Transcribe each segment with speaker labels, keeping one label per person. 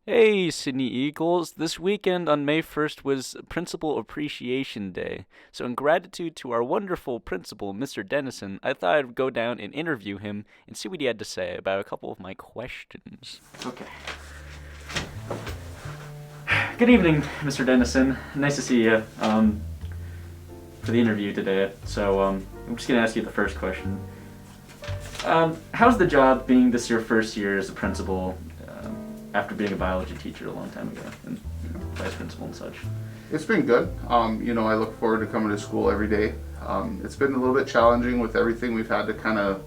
Speaker 1: Hey, Sydney Eagles. This weekend on May 1st was Principal Appreciation Day. So, in gratitude to our wonderful principal, Mr. Dennison, I thought I'd go down and interview him and see what he had to say about a couple of my questions. Okay. Good evening, Mr. Dennison. Nice to see you for the interview today. I'm just going to ask you the first question. How's the job being this your first year as a principal after being a biology teacher a long time ago and vice principal and such?
Speaker 2: It's been good. I look forward to coming to school every day. It's been a little bit challenging with everything we've had to kind of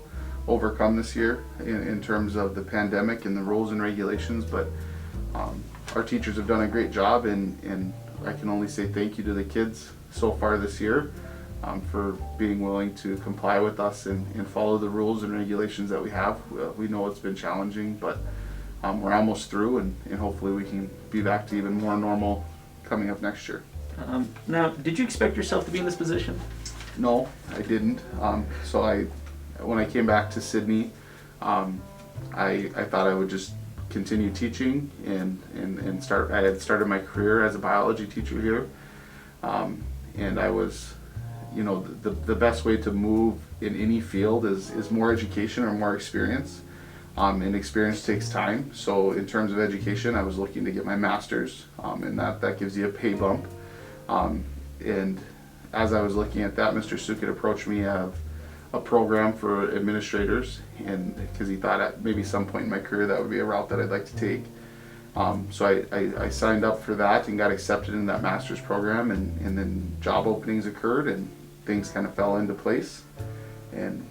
Speaker 2: overcome this year in terms of the pandemic and the rules and regulations, but our teachers have done a great job, and I can only say thank you to the kids so far this year for being willing to comply with us and follow the rules and regulations that we have. We know it's been challenging, but we're almost through, and hopefully we can be back to even more normal coming up next year.
Speaker 1: Now, did you expect yourself to be in this position?
Speaker 2: No, I didn't. When I came back to Sydney, I thought I would just continue teaching and start. I had started my career as a biology teacher here, and I was, the best way to move in any field is more education or more experience. And experience takes time. So in terms of education, I was looking to get my master's, and that gives you a pay bump. And as I was looking at that, Mr. Sukit approached me of a program for administrators, and because he thought at maybe some point in my career that would be a route that I'd like to take. So I signed up for that and got accepted in that master's program, and then job openings occurred and things kind of fell into place. And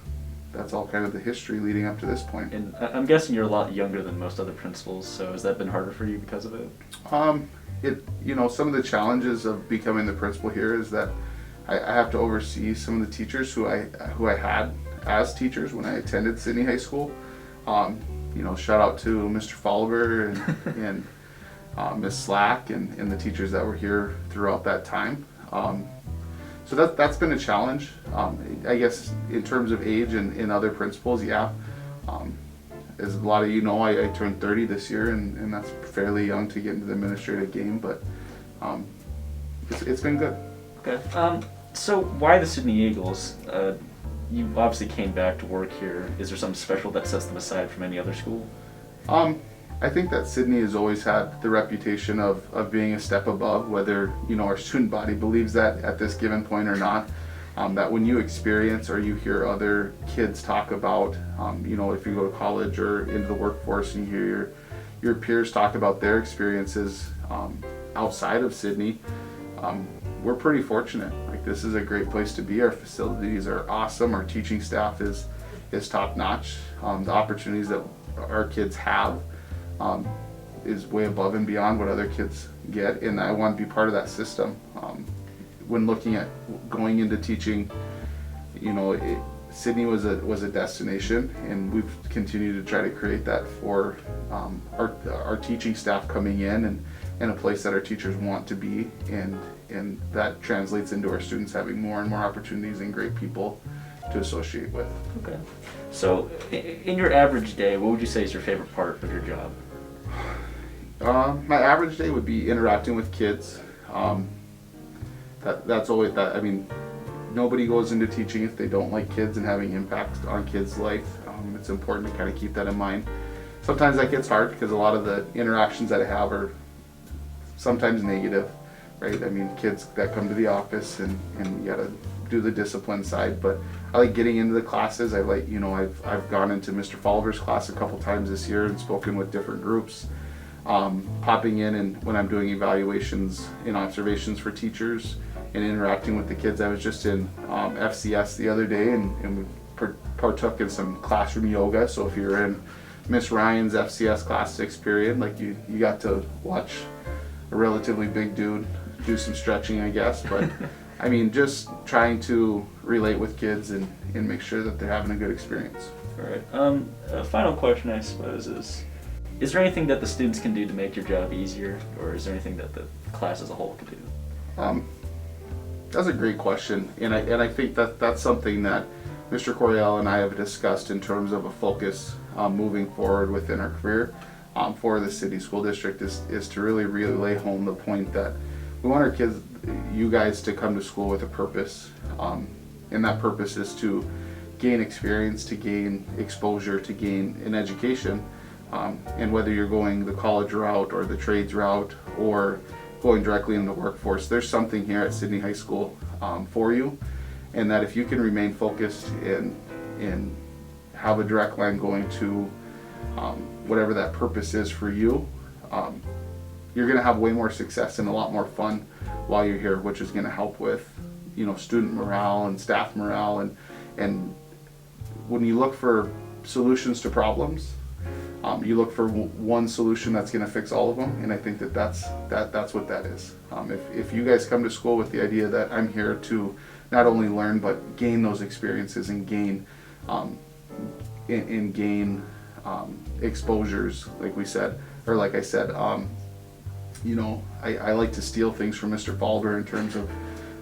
Speaker 2: that's all kind of the history leading up to this point.
Speaker 1: And I'm guessing you're a lot younger than most other principals, so has that been harder for you because of it?
Speaker 2: Some of the challenges of becoming the principal here is that I have to oversee some of the teachers who I had as teachers when I attended Sydney High School. Shout out to Mr. Fowler and Miss Slack and the teachers that were here throughout that time. So that's been a challenge. I guess in terms of age and other principals, yeah. As a lot of you know, I turned 30 this year, and that's fairly young to get into the administrative game, but it's been good.
Speaker 1: Okay. So why the Sydney Eagles? You obviously came back to work here. Is there something special that sets them aside from any other school?
Speaker 2: I think that Sydney has always had the reputation of being a step above, whether our student body believes that at this given point or not. That when you experience or you hear other kids talk about, if you go to college or into the workforce and you hear your peers talk about their experiences outside of Sydney, we're pretty fortunate. Like, this is a great place to be. Our facilities are awesome. Our teaching staff is top notch. The opportunities that our kids have is way above and beyond what other kids get, and I want to be part of that system. When looking at going into teaching, Sydney was a destination, and we've continued to try to create that for our teaching staff coming in and a place that our teachers want to be, and that translates into our students having more and more opportunities and great people to associate with.
Speaker 1: Okay. So, in your average day, what would you say is your favorite part of your job?
Speaker 2: My average day would be interacting with kids. That's always that. I mean, nobody goes into teaching if they don't like kids and having impact on kids' life. It's important to kind of keep that in mind. Sometimes that gets hard because a lot of the interactions that I have are sometimes negative, right? I mean, kids that come to the office and you gotta do the discipline side, but I like getting into the classes. I've gone into Mr. Fowler's class a couple times this year and spoken with different groups. Popping in and when I'm doing evaluations and observations for teachers and interacting with the kids. I was just in FCS the other day and we partook in some classroom yoga. So if you're in Miss Ryan's FCS class 6 period, like you got to watch a relatively big dude do some stretching, I guess. But I mean, just trying to relate with kids and make sure that they're having a good experience.
Speaker 1: All right. A final question, I suppose, is there anything that the students can do to make your job easier, or is there anything that the class as a whole can do?
Speaker 2: That's a great question, and I think that's something that Mr. Coriel and I have discussed in terms of a focus moving forward within our career. for the city school district is to really relay home the point that we want our kids, you guys, to come to school with a purpose, and that purpose is to gain experience, to gain exposure, to gain an education, and whether you're going the college route or the trades route or going directly into the workforce, there's something here at Sidney High School for you, and that if you can remain focused and have a direct line going to whatever that purpose is for you, you're going to have way more success and a lot more fun while you're here, which is going to help with, you know, student morale and staff morale, and when you look for solutions to problems, you look for one solution that's going to fix all of them, and I think that's what that is. If you guys come to school with the idea that I'm here to not only learn but gain those experiences and gain exposures, like we said, or like I said, you know, I like to steal things from Mr. Falber in terms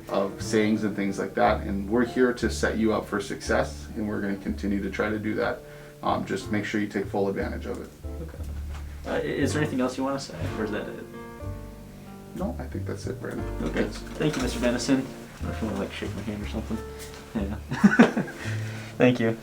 Speaker 2: of sayings and things like that, and we're here to set you up for success, and we're going to continue to try to do that. Just make sure you take full advantage of it.
Speaker 1: Okay. Is there anything else you want to say, or is that it?
Speaker 2: No, I think that's it, Brandon.
Speaker 1: Okay. Thank you, Mr. Dennison. I don't know if you want to like shake my hand or something. Yeah. Thank you.